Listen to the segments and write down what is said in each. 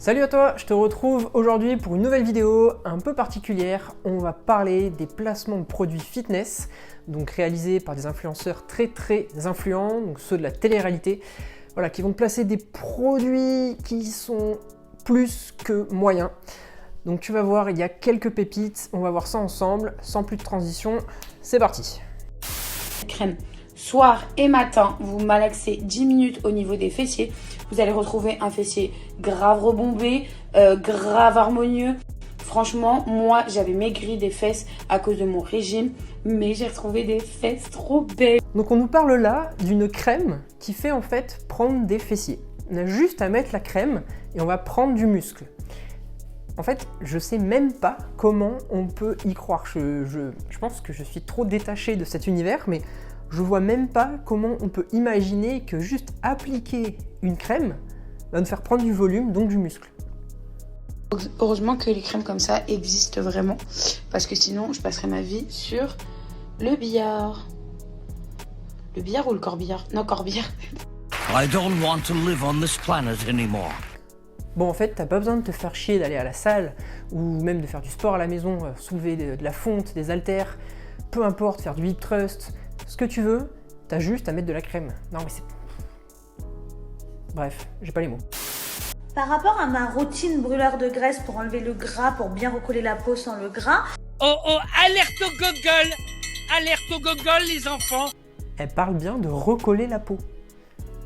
Salut à toi, je te retrouve aujourd'hui pour une nouvelle vidéo un peu particulière. On va parler des placements de produits fitness, donc réalisés par des influenceurs très influents, donc ceux de la télé-réalité, voilà, qui vont te placer des produits qui sont plus que moyens. Donc tu vas voir, il y a quelques pépites, on va voir ça ensemble, sans plus de transition, c'est parti. Crème. Soir et matin, vous malaxez 10 minutes au niveau des fessiers. Vous allez retrouver un fessier grave rebombé, grave harmonieux. Franchement, moi, j'avais maigri des fesses à cause de mon régime, mais j'ai retrouvé des fesses trop belles. Donc on nous parle là d'une crème qui fait en fait prendre des fessiers. On a juste à mettre la crème et on va prendre du muscle. En fait, je sais même pas comment on peut y croire. Je pense que je suis trop détaché de cet univers, mais je vois même pas comment on peut imaginer que juste appliquer une crème va nous faire prendre du volume, donc du muscle. Heureusement que les crèmes comme ça existent vraiment, parce que sinon je passerais ma vie sur le billard. Le billard ou le corbillard? Non, corbillard. I don't want to live on this planet anymore. Bon, en fait, t'as pas besoin de te faire chier d'aller à la salle ou même de faire du sport à la maison, soulever de la fonte, des haltères, peu importe, faire du hip thrust, ce que tu veux, t'as juste à mettre de la crème. Non mais c'est... Bref, j'ai pas les mots. Par rapport à ma routine brûleur de graisse pour enlever le gras, pour bien recoller la peau sans le gras. Oh oh, alerte au gogol! Alerte au gogol les enfants! Elle parle bien de recoller la peau.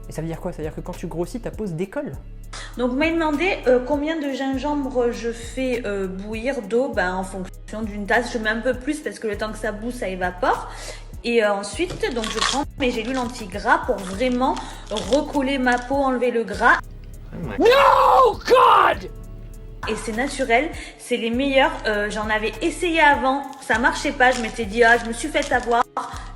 Et ça veut dire quoi? Ça veut dire que quand tu grossis, ta peau se décolle. Donc vous m'avez demandé combien de gingembre je fais bouillir d'eau, en fonction d'une tasse. Je mets un peu plus parce que le temps que ça bout, ça évapore. Et ensuite, donc je prends mes gélules anti-gras pour vraiment recoller ma peau, enlever le gras. No God! Et c'est naturel, c'est les meilleurs. J'en avais essayé avant, ça marchait pas. Je m'étais dit, je me suis fait avoir,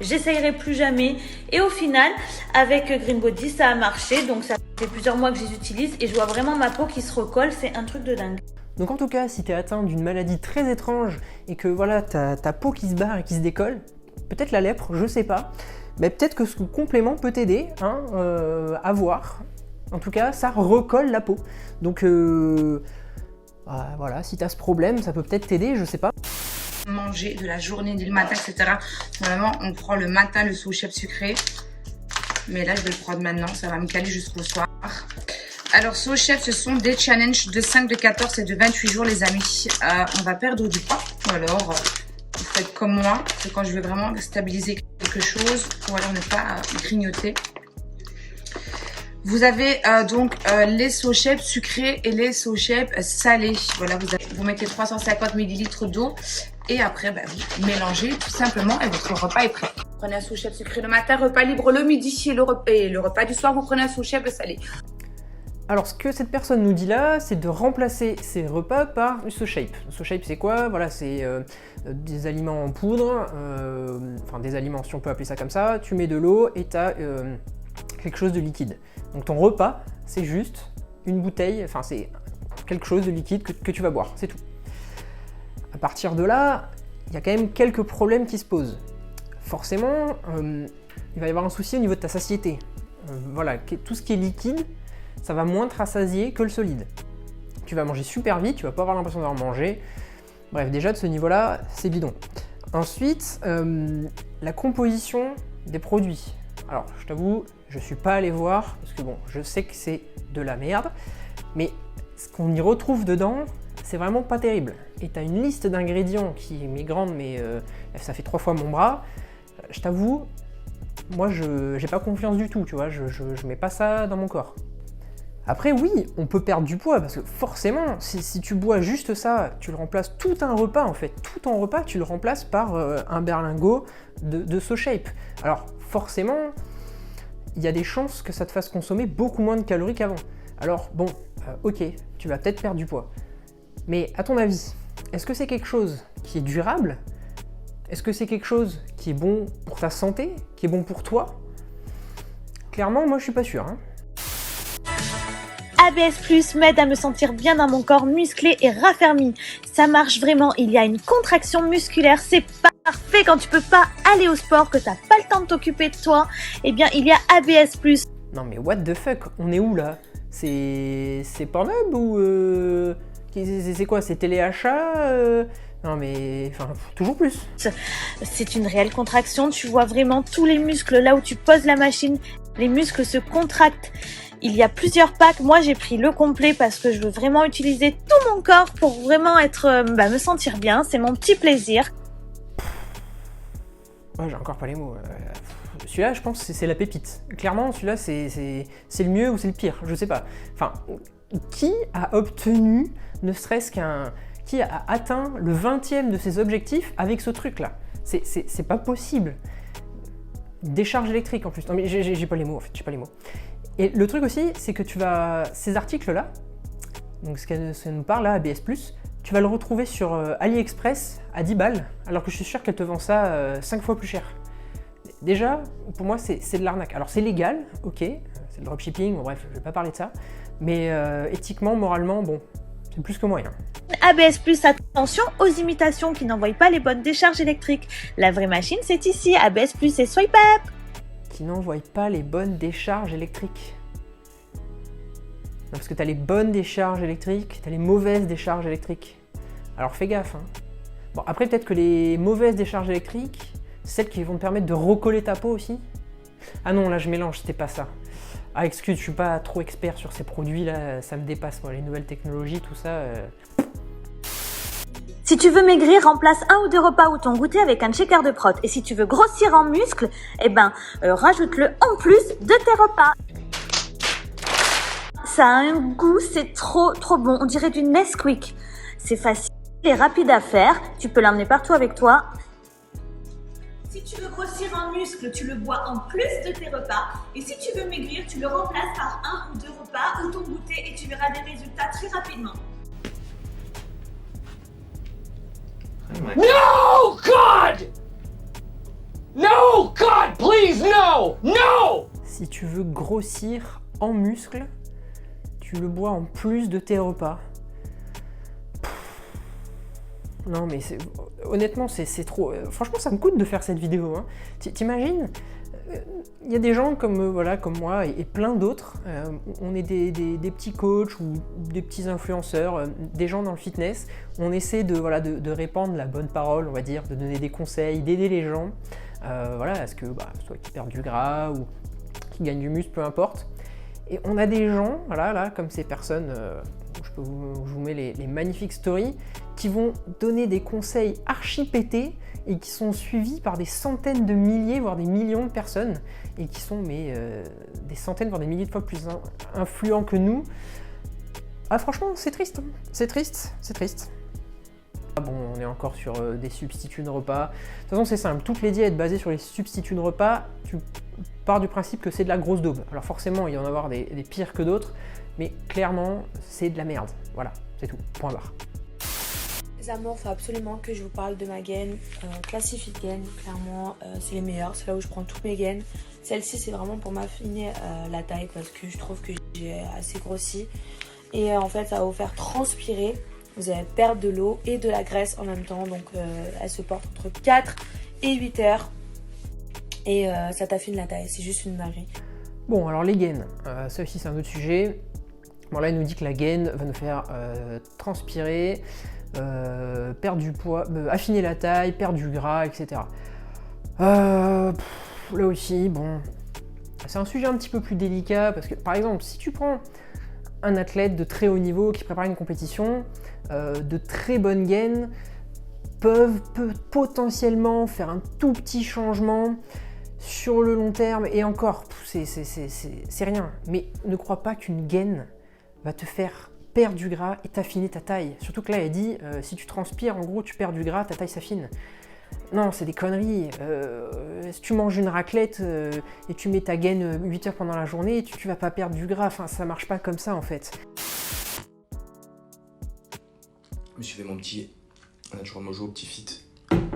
j'essayerai plus jamais. Et au final, avec Green Body, ça a marché. Donc ça fait plusieurs mois que je les utilise et je vois vraiment ma peau qui se recolle. C'est un truc de dingue. Donc en tout cas, si tu es atteint d'une maladie très étrange et que voilà, ta peau qui se barre et qui se décolle, peut-être la lèpre, je sais pas, mais peut-être que ce complément peut t'aider à voir. En tout cas, ça recolle la peau. Donc voilà, si tu as ce problème, ça peut peut-être t'aider, je sais pas. Manger de la journée, du matin, etc. Normalement, on prend le matin le sous-chef sucré. Mais là, je vais le prendre maintenant, ça va me caler jusqu'au soir. Alors, sous-chef, ce sont des challenges de 5, de 14 et de 28 jours, les amis. On va perdre du poids. Alors, vous faites comme moi, c'est quand je veux vraiment stabiliser quelque chose, ou alors ne pas grignoter. Vous avez donc les sous-chefs sucrés et les sous-chefs salés. Voilà, vous mettez 350 ml d'eau et après vous mélangez tout simplement et votre repas est prêt. Vous prenez un sous-chef sucré le matin, repas libre le midi et le repas du soir, vous prenez un sous-chef salé. Alors ce que cette personne nous dit là, c'est de remplacer ses repas par du SoShape. Le SoShape c'est quoi? Voilà, c'est des aliments en poudre, enfin des aliments si on peut appeler ça comme ça, tu mets de l'eau et tu as quelque chose de liquide. Donc ton repas, c'est juste une bouteille, enfin c'est quelque chose de liquide que tu vas boire, c'est tout. À partir de là, il y a quand même quelques problèmes qui se posent. Forcément, il va y avoir un souci au niveau de ta satiété. Voilà, tout ce qui est liquide, ça va moins te rassasier que le solide. Tu vas manger super vite, tu vas pas avoir l'impression d'avoir mangé. Bref, déjà de ce niveau-là, c'est bidon. Ensuite, la composition des produits. Alors, je t'avoue, je suis pas allé voir, parce que bon, je sais que c'est de la merde, mais ce qu'on y retrouve dedans, c'est vraiment pas terrible. Et tu as une liste d'ingrédients qui est grande, mais ça fait 3 fois mon bras. Je t'avoue, moi, j'ai pas confiance du tout, tu vois, je mets pas ça dans mon corps. Après, oui, on peut perdre du poids, parce que forcément, si tu bois juste ça, tu le remplaces tout un repas, en fait. Tout ton repas, tu le remplaces par un berlingot de SoShape. Alors, forcément, il y a des chances que ça te fasse consommer beaucoup moins de calories qu'avant. Alors, bon, ok, tu vas peut-être perdre du poids. Mais à ton avis, est-ce que c'est quelque chose qui est durable? Est-ce que c'est quelque chose qui est bon pour ta santé? Qui est bon pour toi? Clairement, moi, je suis pas sûr, hein. ABS+ m'aide à me sentir bien dans mon corps musclé et raffermi. Ça marche vraiment, il y a une contraction musculaire, c'est parfait quand tu peux pas aller au sport, que t'as pas le temps de t'occuper de toi. Eh bien, il y a ABS+. Non mais what the fuck, on est où là? C'est Pornhub ou c'est quoi? C'est téléachat Non mais, enfin, toujours plus. C'est une réelle contraction, tu vois vraiment tous les muscles là où tu poses la machine, les muscles se contractent. Il y a plusieurs packs, moi j'ai pris le complet parce que je veux vraiment utiliser tout mon corps pour vraiment me sentir bien, c'est mon petit plaisir. Ouais, j'ai encore pas les mots. Celui-là, je pense que c'est la pépite. Clairement, celui-là, c'est le mieux ou c'est le pire, je sais pas. Enfin, qui a obtenu, ne serait-ce qu'un... Qui a atteint le 20e de ses objectifs avec ce truc-là? C'est pas possible. Décharge électrique en plus. Non mais j'ai pas les mots en fait, j'ai pas les mots. Et le truc aussi, c'est que tu vas... Ces articles-là, donc ce qu'elle nous parle là, ABS+, tu vas le retrouver sur AliExpress à 10 balles, alors que je suis sûr qu'elle te vend ça 5 fois plus cher. Déjà, pour moi, c'est de l'arnaque. Alors c'est légal, ok, c'est le dropshipping, bon bref, je vais pas parler de ça, mais éthiquement, moralement, bon, c'est plus que moyen. ABS+, attention aux imitations qui n'envoient pas les bonnes décharges électriques. La vraie machine, c'est ici, ABS+, et swipe up. Qui n'envoient pas les bonnes décharges électriques. Non, parce que t'as les bonnes décharges électriques, t'as les mauvaises décharges électriques. Alors fais gaffe, hein. Bon, après peut-être que les mauvaises décharges électriques, c'est celles qui vont te permettre de recoller ta peau aussi. Ah non, là je mélange, c'était pas ça. Ah excuse, je suis pas trop expert sur ces produits là, ça me dépasse moi, les nouvelles technologies, tout ça. Si tu veux maigrir, remplace 1 ou 2 repas ou ton goûter avec un shaker de prot. Et si tu veux grossir en muscle, rajoute-le en plus de tes repas. Ça a un goût, c'est trop bon. On dirait du Nesquik. C'est facile et rapide à faire. Tu peux l'emmener partout avec toi. Si tu veux grossir en muscle, tu le bois en plus de tes repas. Et si tu veux maigrir, tu le remplaces par 1 ou 2 repas ou ton goûter et tu verras des résultats très rapidement. No, God! No, God, please, no! No! Si tu veux grossir en muscle, tu le bois en plus de tes repas. Non mais honnêtement c'est trop... franchement ça me coûte de faire cette vidéo. Hein. T'imagines, il y a des gens comme, comme moi et plein d'autres, on est des petits coachs ou des petits influenceurs, des gens dans le fitness, on essaie de répandre la bonne parole, on va dire, de donner des conseils, d'aider les gens, à ce que soit qu'ils perdent du gras ou qu'ils gagnent du muscle, peu importe. Et on a des gens, comme ces personnes, je vous mets les magnifiques stories, qui vont donner des conseils archi pétés et qui sont suivis par des centaines de milliers, voire des millions de personnes, et qui sont des centaines, voire des milliers de fois plus influents que nous. Ah franchement, c'est triste, hein. C'est triste. Ah bon, on est encore sur des substituts de repas. De toute façon, c'est simple, toutes les diètes basées sur les substituts de repas, tu pars du principe que c'est de la grosse daube. Alors forcément, il y en a avoir des pires que d'autres, mais clairement, c'est de la merde. Voilà, c'est tout, point barre. Les amours, il faut absolument que je vous parle de ma gaine, Classified Gain, clairement, c'est les meilleurs, c'est là où je prends toutes mes gaines. Celle-ci, c'est vraiment pour m'affiner la taille parce que je trouve que j'ai assez grossi. Et en fait, ça va vous faire transpirer, vous allez perdre de l'eau et de la graisse en même temps, donc elle se porte entre 4 et 8 heures. Et ça t'affine la taille, c'est juste une dinguerie. Bon, alors les gaines, ça aussi c'est un autre sujet. Bon là, il nous dit que la gaine va nous faire transpirer, perdre du poids, affiner la taille, perdre du gras, etc. Là aussi, bon, c'est un sujet un petit peu plus délicat parce que, par exemple, si tu prends un athlète de très haut niveau qui prépare une compétition, de très bonnes gaines peuvent potentiellement faire un tout petit changement sur le long terme, et encore, c'est rien. Mais ne crois pas qu'une gaine va te faire perdre du gras et t'affiner ta taille. Surtout que là, elle dit, si tu transpires, en gros, tu perds du gras, ta taille s'affine. Non, c'est des conneries. Si tu manges une raclette et tu mets ta gaine 8 heures pendant la journée, tu vas pas perdre du gras. Enfin, ça marche pas comme ça, en fait. Je me suis fait mon petit Natural Mojo Petit Fit.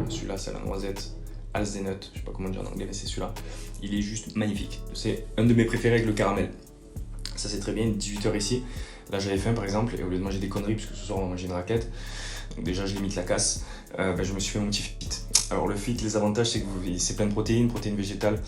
Celui-là, c'est la noisette Hazelnut, je sais pas comment dire en anglais, mais c'est celui-là. Il est juste magnifique. C'est un de mes préférés avec le caramel. Ça c'est très bien, 18h ici. Là j'avais faim par exemple, et au lieu de manger des conneries, puisque ce soir on va manger une raclette, donc déjà je limite la casse, je me suis fait mon petit fit. Alors le fit, les avantages, c'est que c'est plein de protéines végétales,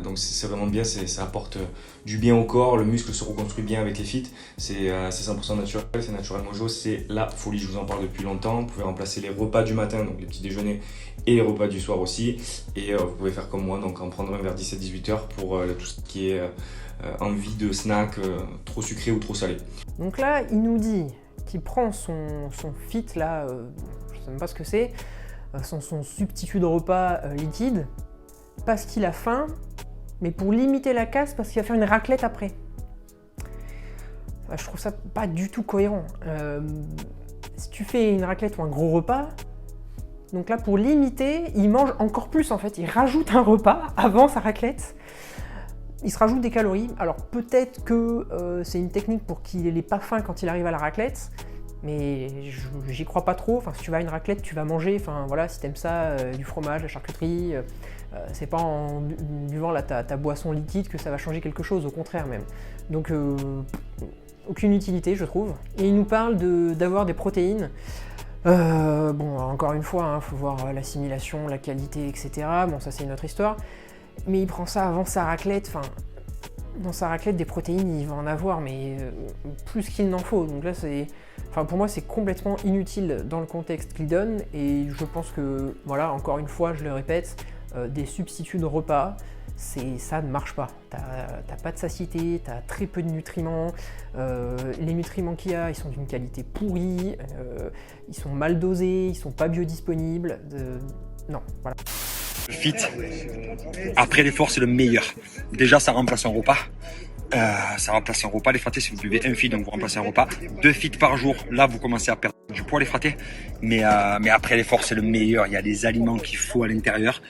donc c'est vraiment bien, ça apporte du bien au corps, le muscle se reconstruit bien avec les fit, c'est 100% naturel, c'est Natural Mojo, c'est la folie, je vous en parle depuis longtemps. Vous pouvez remplacer les repas du matin, donc les petits déjeuners, et les repas du soir aussi, et vous pouvez faire comme moi, donc en prendre un vers 17-18 heures pour tout ce qui est envie de snack trop sucré ou trop salé. Donc là, il nous dit qu'il prend son fit là, je sais même pas ce que c'est, son substitut de repas liquide, parce qu'il a faim, mais pour limiter la casse, parce qu'il va faire une raclette après. Enfin, je trouve ça pas du tout cohérent. Si tu fais une raclette ou un gros repas, donc là pour limiter, il mange encore plus en fait, il rajoute un repas avant sa raclette. Il se rajoute des calories. Alors peut-être que c'est une technique pour qu'il n'ait pas faim quand il arrive à la raclette, mais j'y crois pas trop. Enfin, si tu vas à une raclette, tu vas manger. Enfin voilà, si t'aimes ça, du fromage, la charcuterie, c'est pas en buvant là, ta boisson liquide que ça va changer quelque chose, au contraire même. Donc aucune utilité, je trouve. Et il nous parle d'avoir des protéines. Bon, encore une fois, hein, faut voir l'assimilation, la qualité, etc. Bon, ça c'est une autre histoire. Mais il prend ça avant sa raclette, enfin, dans sa raclette des protéines il va en avoir, mais plus qu'il n'en faut. Donc là pour moi c'est complètement inutile dans le contexte qu'il donne, et je pense que, voilà, encore une fois, je le répète, des substituts de repas, ça ne marche pas. T'as pas de satiété, t'as très peu de nutriments, les nutriments qu'il y a, ils sont d'une qualité pourrie, ils sont mal dosés, ils sont pas biodisponibles, non, voilà. Le fit, après l'effort, c'est le meilleur. Déjà, ça remplace un repas. Les fratés, si vous buvez un fit, donc vous remplacez un repas. 2 fits par jour, là, vous commencez à perdre du poids, les fratés. Mais après l'effort, c'est le meilleur. Il y a des aliments qu'il faut à l'intérieur.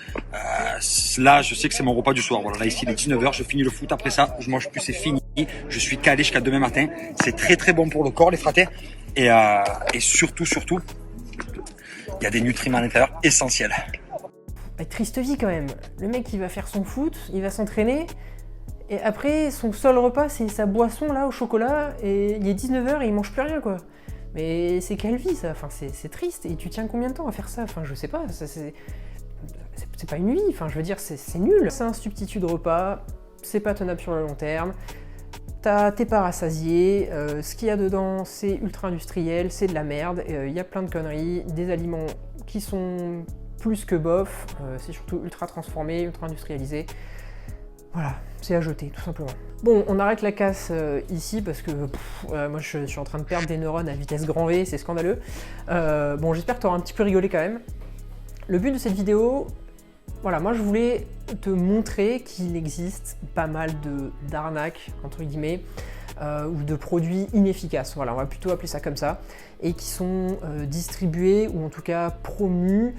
Là, je sais que c'est mon repas du soir. Voilà, là, ici, il est 19h, je finis le foot. Après ça, je mange plus, c'est fini. Je suis calé jusqu'à demain matin. C'est très, très bon pour le corps, les fratés. Et surtout, il y a des nutriments à l'intérieur essentiels. Triste vie quand même. Le mec il va faire son foot, il va s'entraîner, et après son seul repas c'est sa boisson là au chocolat, et il est 19h et il mange plus rien quoi. Mais c'est quelle vie ça, enfin, c'est triste, et tu tiens combien de temps à faire ça? Enfin je sais pas, c'est pas une vie, enfin je veux dire c'est nul. C'est un substitut de repas, c'est pas tenable sur le long terme, t'es pas rassasié, ce qu'il y a dedans c'est ultra industriel, c'est de la merde, il y a plein de conneries, des aliments qui sont plus que bof, c'est surtout ultra transformé, ultra industrialisé. Voilà, c'est à jeter, tout simplement. Bon, on arrête la casse ici parce que moi je suis en train de perdre des neurones à vitesse grand V, c'est scandaleux. Bon, j'espère que tu auras un petit peu rigolé quand même. Le but de cette vidéo, voilà, moi je voulais te montrer qu'il existe pas mal d'arnaques, entre guillemets, ou de produits inefficaces, voilà, on va plutôt appeler ça comme ça, et qui sont distribués ou en tout cas promus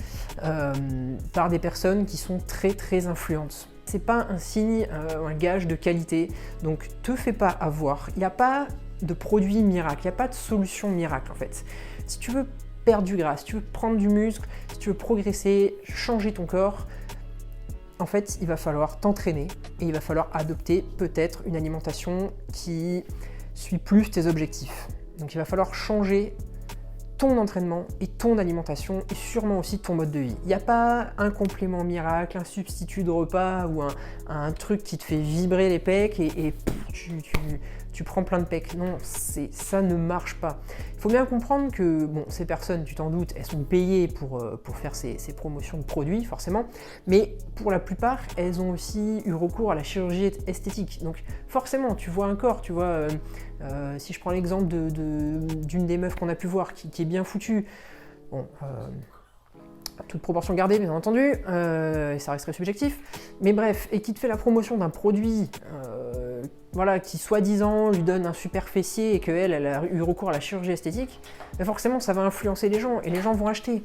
par des personnes qui sont très très influentes. C'est pas un signe, un gage de qualité, donc te fais pas avoir. Il n'y a pas de produit miracle, il n'y a pas de solution miracle en fait. Si tu veux perdre du gras, si tu veux prendre du muscle, si tu veux progresser, changer ton corps, en fait, il va falloir t'entraîner et il va falloir adopter peut-être une alimentation qui suit plus tes objectifs. Donc il va falloir changer ton entraînement et ton alimentation et sûrement aussi ton mode de vie. Il n'y a pas un complément miracle, un substitut de repas ou un truc qui te fait vibrer les pecs et tu prends plein de pecs. Non, ça ne marche pas. Il faut bien comprendre que bon, ces personnes, tu t'en doutes, elles sont payées pour faire ces promotions de produits, forcément, mais pour la plupart, elles ont aussi eu recours à la chirurgie esthétique. Donc forcément, tu vois un corps, tu vois, si je prends l'exemple d'une des meufs qu'on a pu voir, qui est bien foutue, bon, toute proportion gardée bien entendu, et ça resterait subjectif, mais bref, et qui te fait la promotion d'un produit voilà, qui soi-disant lui donne un super fessier et qu'elle a eu recours à la chirurgie esthétique, mais forcément ça va influencer les gens et les gens vont acheter.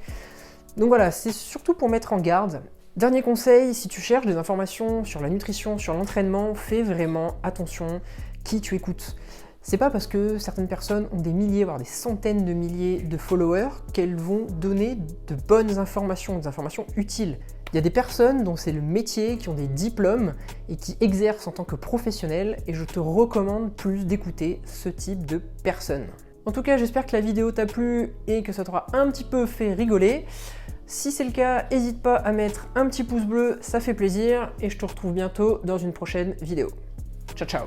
Donc voilà, c'est surtout pour mettre en garde. Dernier conseil, si tu cherches des informations sur la nutrition, sur l'entraînement, fais vraiment attention qui tu écoutes. C'est pas parce que certaines personnes ont des milliers, voire des centaines de milliers de followers qu'elles vont donner de bonnes informations, des informations utiles. Il y a des personnes dont c'est le métier, qui ont des diplômes et qui exercent en tant que professionnels, et je te recommande plus d'écouter ce type de personnes. En tout cas, j'espère que la vidéo t'a plu et que ça t'aura un petit peu fait rigoler. Si c'est le cas, n'hésite pas à mettre un petit pouce bleu, ça fait plaisir, et je te retrouve bientôt dans une prochaine vidéo. Ciao ciao!